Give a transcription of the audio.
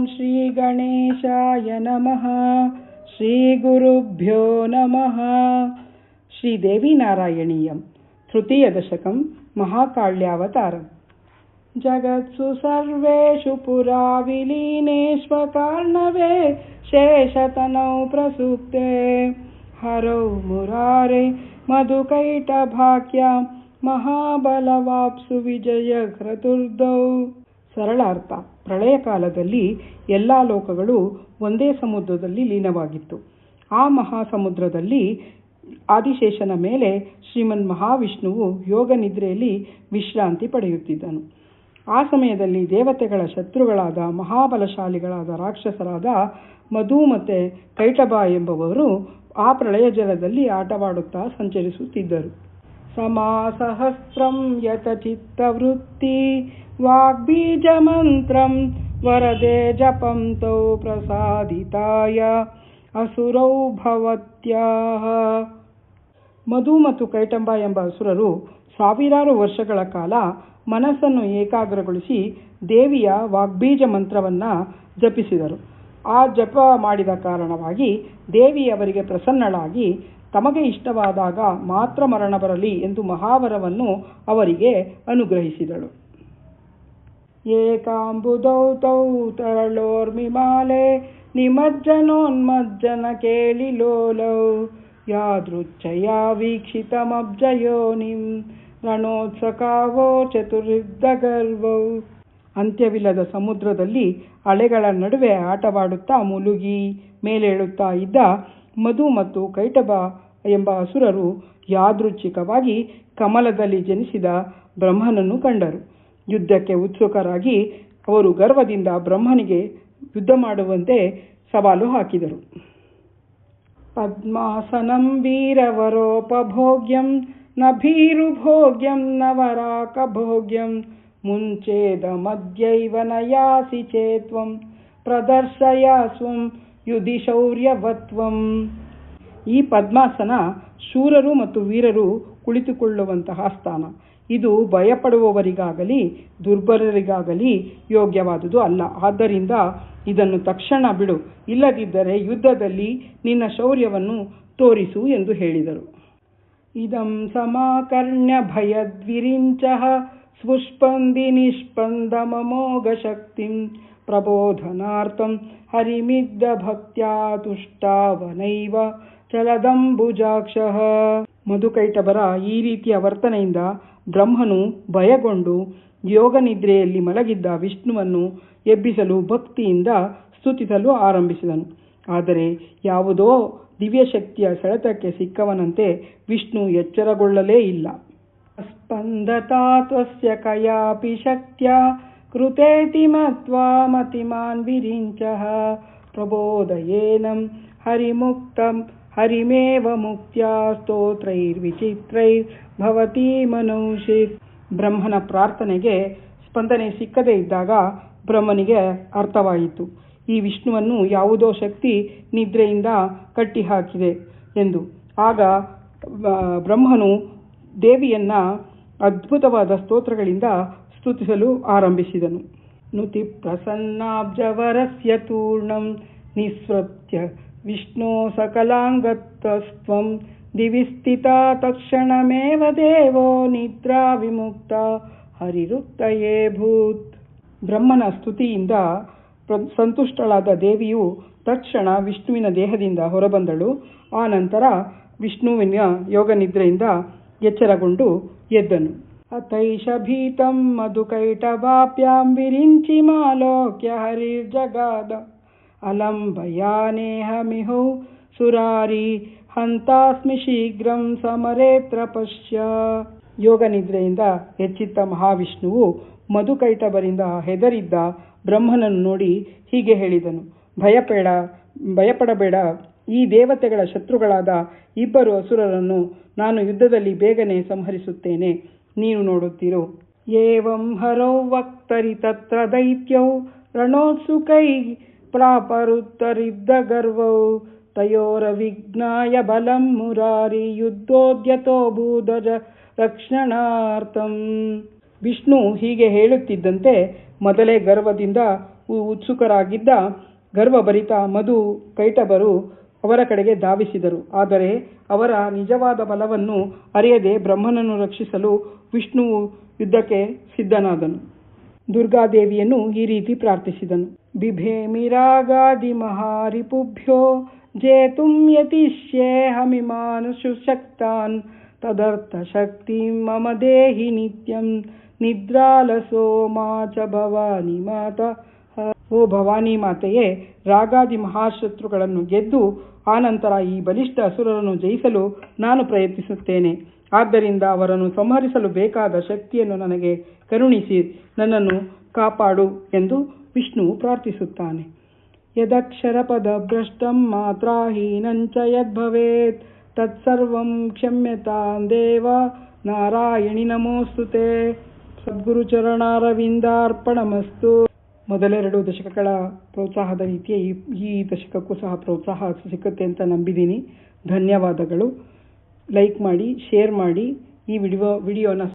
ಶ್ರೀ ಗಣೇಶಾಯ ನಮಃ. ಶ್ರೀ ಗುರುಭ್ಯೋ ನಮಃ. ಶ್ರೀ ದೇವಿನಾರಾಯಣೀಯಂ ತೃತೀಯ ದಶಕಂ ಮಹಾಕಾಳ್ಯಾವತಾರಂ. ಜಗತ್ಸು ಸರ್ವೇಷು ಪುರಾ ವಿಲೀನೇಶ್ವಕಾರ್ಣವೇ ಶೇಷತನೌ ಪ್ರಸುಪ್ತೆ ಹರೌ ಮುರಾರೆ ಮಧುಕೈಟಭಾಕ್ಯಾಂ ಮಹಾಬಲವಾಪ್ಸು ವಿಜಯ ಕ್ರತುರ್ಧೌ. ಸರಳಾರ್ಥ: ಪ್ರಳಯ ಕಾಲದಲ್ಲಿ ಎಲ್ಲ ಲೋಕಗಳು ಒಂದೇ ಸಮುದ್ರದಲ್ಲಿ ಲೀನವಾಗಿತ್ತು. ಆ ಮಹಾಸಮುದ್ರದಲ್ಲಿ ಆದಿಶೇಷನ ಮೇಲೆ ಶ್ರೀಮನ್ ಮಹಾವಿಷ್ಣುವು ಯೋಗ ನಿದ್ರೆಯಲ್ಲಿ ವಿಶ್ರಾಂತಿ ಪಡೆಯುತ್ತಿದ್ದನು. ಆ ಸಮಯದಲ್ಲಿ ದೇವತೆಗಳ ಶತ್ರುಗಳಾದ ಮಹಾಬಲಶಾಲಿಗಳಾದ ರಾಕ್ಷಸರಾದ ಮಧು ಮತ್ತು ಕೈಟಭ ಎಂಬುವರು ಆ ಪ್ರಳಯ ಜಲದಲ್ಲಿ ಆಟವಾಡುತ್ತಾ ಸಂಚರಿಸುತ್ತಿದ್ದರು. ಸಮಾಸಹಸ್ರಂ ಯತಚಿತ್ತವೃತ್ತಿ ವಾಗ್ಬೀಜಮಂತ್ರಂ ವರದೆ ಜಪಂ ತೌ ಪ್ರಸಾದಿತಾಯ ಅಸುರೌ ಭವತ್ಯಾಹ. ಮಧು ಮತ್ತು ಕೈಟಂಬ ಎಂಬ ಅಸುರರು ಸಾವಿರಾರು ವರ್ಷಗಳ ಕಾಲ ಮನಸ್ಸನ್ನು ಏಕಾಗ್ರಗೊಳಿಸಿ ದೇವಿಯ ವಾಗ್ಬೀಜ ಮಂತ್ರವನ್ನು ಜಪಿಸಿದರು. ಆ ಜಪ ಮಾಡಿದ ಕಾರಣವಾಗಿ ದೇವಿ ಅವರಿಗೆ ಪ್ರಸನ್ನಳಾಗಿ ತಮಗೆ ಇಷ್ಟವಾದಾಗ ಮಾತ್ರ ಮರಣ ಬರಲಿ ಎಂದು ಮಹಾವರವನ್ನು ಅವರಿಗೆ ಅನುಗ್ರಹಿಸಿದಳು. ಏಕಾಂಬುದೌ ತೌ ತರಳೋರ್ಮಿಮಾಲೆ ನಿಮಜ್ಜನೋನ್ಮಜ್ಜನ ಕೇಳಿಲೋಲೌ ಯಾದೃಚ್ಛಯ ವೀಕ್ಷಿತಮಬ್ಜಯೋನಿಂ ರಣೋತ್ಸಕಾವೋ ಚತುರ್ಯುದ್ಧಗರ್ವೌ. ಅಂತ್ಯವಿಲ್ಲದ ಸಮುದ್ರದಲ್ಲಿ ಅಲೆಗಳ ನಡುವೆ ಆಟವಾಡುತ್ತಾ ಮುಳುಗಿ ಮೇಲೇಳುತ್ತಾ ಇದ್ದ ಮಧು ಮತ್ತು ಕೈಟಭ ಎಂಬ ಅಸುರರು ಯಾದೃಚ್ಛಿಕವಾಗಿ ಕಮಲದಲ್ಲಿ ಜನಿಸಿದ ಬ್ರಹ್ಮನನ್ನು ಕಂಡರು. ಯುದ್ಧಕ್ಕೆ ಉತ್ಸುಕರಾಗಿ ಅವರು ಗರ್ವದಿಂದ ಬ್ರಹ್ಮನಿಗೆ ಯುದ್ಧ ಮಾಡುವಂತೆ ಸವಾಲು ಹಾಕಿದರು. ಪದ್ಮಾಸನಂ ವೀರವರೋಪಭೋಗ್ಯಂ ನ ಭೀರುಭೋಗ್ಯಂ ನ ವರಾಕಭೋಗ್ಯಂ ಮುಂಚೇದಮದ್ಯೈವ ನ ಯಾಸಿ ಚೇತ್ವಂ ಪ್ರದರ್ಶಯ ಸ್ವಂ ಯುಧಿ ಶೌರ್ಯವತ್ವಂ. ಈ ಪದ್ಮಾಸನ ಶೂರರು ಮತ್ತು ವೀರರು ಕುಳಿತುಕೊಳ್ಳುವಂತಹ ಸ್ಥಾನ. ಇದು ಭಯಪಡುವವರಿಗಾಗಲಿ ದುರ್ಬಲರಿಗಾಗಲಿ ಯೋಗ್ಯವಾದುದು ಅಲ್ಲ. ಆದ್ದರಿಂದ ಇದನ್ನು ತಕ್ಷಣ ಬಿಡು, ಇಲ್ಲದಿದ್ದರೆ ಯುದ್ಧದಲ್ಲಿ ನಿನ್ನ ಶೌರ್ಯವನ್ನು ತೋರಿಸು ಎಂದು ಹೇಳಿದರು. ಇದಂ ಸಮಾಕರ್ಣ್ಯ ಭಯದ್ವಿರಿಂಚಃ ಸ್ಪುಷ್ಪಂದಿ ನಿಷ್ಪಂದಮಮೋಘ ಶಕ್ತಿಂ ಪ್ರಬೋಧನಾರ್ಥಂ ಹರಿಮಿದ್ದ ಭಕ್ತ್ಯಾ ತುಷ್ಟಾವನೈವ ಚಲದಂಬುಜಾಕ್ಷಃ. ಮಧುಕೈಟಭರ ಈ ರೀತಿಯ ವರ್ತನೆಯಿಂದ ಬ್ರಹ್ಮನು ಭಯಗೊಂಡು ಯೋಗ ನಿದ್ರೆಯಲ್ಲಿ ಮಲಗಿದ್ದ ವಿಷ್ಣುವನ್ನು ಎಬ್ಬಿಸಲು ಭಕ್ತಿಯಿಂದ ಸ್ತುತಿಸಲು ಆರಂಭಿಸಿದನು. ಆದರೆ ಯಾವುದೋ ದಿವ್ಯಶಕ್ತಿಯ ಸೆಳೆತಕ್ಕೆ ಸಿಕ್ಕವನಂತೆ ವಿಷ್ಣು ಎಚ್ಚರಗೊಳ್ಳಲೇ ಇಲ್ಲ. ಸ್ಪಂದತಾ ತ್ವಸ್ಯ ಕಯಾಪಿ ಶಕ್ತ್ಯಾ ಕೃತೇತಿ ಮತ್ವಾ ಮತಿಮಾನ್ ವಿರಿಂಚಃ ಪ್ರಬೋದಯೇನಂ ಹರಿಮುಕ್ತಂ ಹರಿಮೇವ ಮುಕ್ತ್ಯಾ ಸ್ತೋತ್ರೈರ್ವಿಚಿತ್ರೈರ್ ಭವತಿ ಮನೌಷಿತ್. ಬ್ರಹ್ಮನ ಪ್ರಾರ್ಥನೆಗೆ ಸ್ಪಂದನೆ ಸಿಕ್ಕದೇ ಇದ್ದಾಗ ಬ್ರಹ್ಮನಿಗೆ ಅರ್ಥವಾಯಿತು, ಈ ವಿಷ್ಣುವನ್ನು ಯಾವುದೋ ಶಕ್ತಿ ನಿದ್ರೆಯಿಂದ ಕಟ್ಟಿಹಾಕಿದೆ ಎಂದು. ಆಗ ಬ್ರಹ್ಮನು ದೇವಿಯನ್ನ ಅದ್ಭುತವಾದ ಸ್ತೋತ್ರಗಳಿಂದ ಸ್ತುತಿಸಲು ಆರಂಭಿಸಿದನು. ನುತಿ ಪ್ರಸನ್ನಾಬ್ಜವರಸ್ಯ ತೂರ್ಣಂ ನಿಸ್ವೃತ್ಯ ವಿಷ್ಣು ಸಕಲಾಂಗತ್ವಸ್ತ್ವಂ ದಿವಿ ಸ್ಥಿತಾ ತಕ್ಷಣಮೇವ ದೇವೋ ನಿದ್ರಾ ವಿಮುಕ್ತ ಹರಿರುತ್ತಯೇ ಭೂತ್. ಬ್ರಹ್ಮನ ಸ್ತುತಿಯಿಂದ ಸಂತುಷ್ಟಳಾದ ದೇವಿಯು ತಕ್ಷಣ ವಿಷ್ಣುವಿನ ದೇಹದಿಂದ ಹೊರಬಂದಳು. ಆ ನಂತರ ವಿಷ್ಣುವಿನ ಯೋಗ ನಿದ್ರೆಯಿಂದ ಎಚ್ಚರಗೊಂಡು ಎದ್ದನು. ಅತೈಷ ಭೀತಂ ಮಧುಕೈಟಭಾಪ್ಯಾಂ ವಿರಿಂಚಿಮಾಲೋಕ್ಯ ಹರಿರ್ಜಗಾದ ಅಲಂಬಯಾನೇಹಮಿಹೌ ಸುರಾರಿ ಹಂತಾಸ್ಮಿ ಶೀಘ್ರಂ ಸಮರೇತ್ರ ಪಶ್ಯ. ಯೋಗ ನಿದ್ರೆಯಿಂದ ಎಚ್ಚಿತ್ತ ಮಹಾವಿಷ್ಣುವು ಮಧುಕೈಟಭರಿಂದ ಹೆದರಿದ್ದ ಬ್ರಹ್ಮನನ್ನು ನೋಡಿ ಹೀಗೆ ಹೇಳಿದನು, ಭಯಪಡಬೇಡ. ಈ ದೇವತೆಗಳ ಶತ್ರುಗಳಾದ ಇಬ್ಬರು ಅಸುರರನ್ನು ನಾನು ಯುದ್ಧದಲ್ಲಿ ಬೇಗನೆ ಸಂಹರಿಸುತ್ತೇನೆ, ನೀನು ನೋಡುತ್ತಿರು. ಏವಂ ಹರೌ ವಕ್ತರಿ ತತ್ರ ದೈತ್ಯೌ ರಣೋತ್ಸುಕೈ ಪ್ರಾಪರುತ್ತರಿದ್ದ ಗರ್ವೌ ತಯೋರವಿಘ್ನಾಯ ಬಲಂ ಮುರಾರಿ ಯುದ್ಧೋದ್ಯತೋ ಭೂಧಜ ರಕ್ಷಣಾರ್ಥಂ. ವಿಷ್ಣು ಹೀಗೆ ಹೇಳುತ್ತಿದ್ದಂತೆ ಮೊದಲೇ ಗರ್ವದಿಂದ ಉತ್ಸುಕರಾಗಿದ್ದ ಗರ್ವಭರಿತ ಮಧು ಕೈಟಭರು ಅವರ ಕಡೆಗೆ ಧಾವಿಸಿದರು. ಆದರೆ ಅವರ ನಿಜವಾದ ಬಲವನ್ನು ಅರಿಯದೆ ಬ್ರಹ್ಮನನ್ನು ರಕ್ಷಿಸಲು ವಿಷ್ಣುವು ಯುದ್ಧಕ್ಕೆ ಸಿದ್ಧನಾದನು. ದುರ್ಗಾದೇವಿಯನ್ನು ಈ ರೀತಿ ಪ್ರಾರ್ಥಿಸಿದನು. ಬಿಭೇಮಿರಾಗಾದಿ ಮಹಾರಿಪುಭ್ಯೋ ಜೇತುಂ ಯತಿಷ್ಯೇಹಮಿಮಾನುಷು ಶಕ್ತಾನ್ ತದರ್ಥ ಶಕ್ತಿ ಮಮ ದೇಹಿ ನಿತ್ಯಂ ನಿದ್ರಾಲಸೋ ಮಾಚ ಭವಾನಿ ಮಾತಾ. ಓ ಭವಾನಿ ಮಾತೆಯೇ, ರಾಗಾದಿ ಮಹಾಶತ್ರುಗಳನ್ನು ಗೆದ್ದು ಆನಂತರ ಈ ಬಲಿಷ್ಠ ಅಸುರರನ್ನು ಜಯಿಸಲು ನಾನು ಪ್ರಯತ್ನಿಸುತ್ತೇನೆ. ಆದ್ದರಿಂದ ಅವರನ್ನು ಸಂಹರಿಸಲು ಬೇಕಾದ ಶಕ್ತಿಯನ್ನು ನನಗೆ ಕರುಣಿಸಿ ನನ್ನನ್ನು ಕಾಪಾಡು ಎಂದು ವಿಷ್ಣುವು ಪ್ರಾರ್ಥಿಸುತ್ತಾನೆ. ಯದಕ್ಷರ ಪದ ಭ್ರಷ್ಟಂ ಮಾತ್ರಾಹೀನಂಚ ಯದ್ಭವೇತ್ ತತ್ಸರ್ವಂ ಕ್ಷಮ್ಯತಾಂ ದೇವ ನಾರಾಯಣಿ ನಮೋಸ್ತುತೆ. ಸದ್ಗುರು ಚರಣಾರವಿಂದಾರ್ಪಣಮಸ್ತು. ಮೊದಲೆರಡು ದಶಕಗಳ ಪ್ರೋತ್ಸಾಹದ ರೀತಿಯ ಈ ದಶಕಕ್ಕೂ ಸಹ ಪ್ರೋತ್ಸಾಹ ಸಿಕ್ಕುತ್ತೆ ಅಂತ ನಂಬಿದ್ದೀನಿ. ಧನ್ಯವಾದಗಳು. ಲೈಕ್ ಮಾಡಿ, ಶೇರ್ ಮಾಡಿ, ಈ ವಿಡಿಯೋನ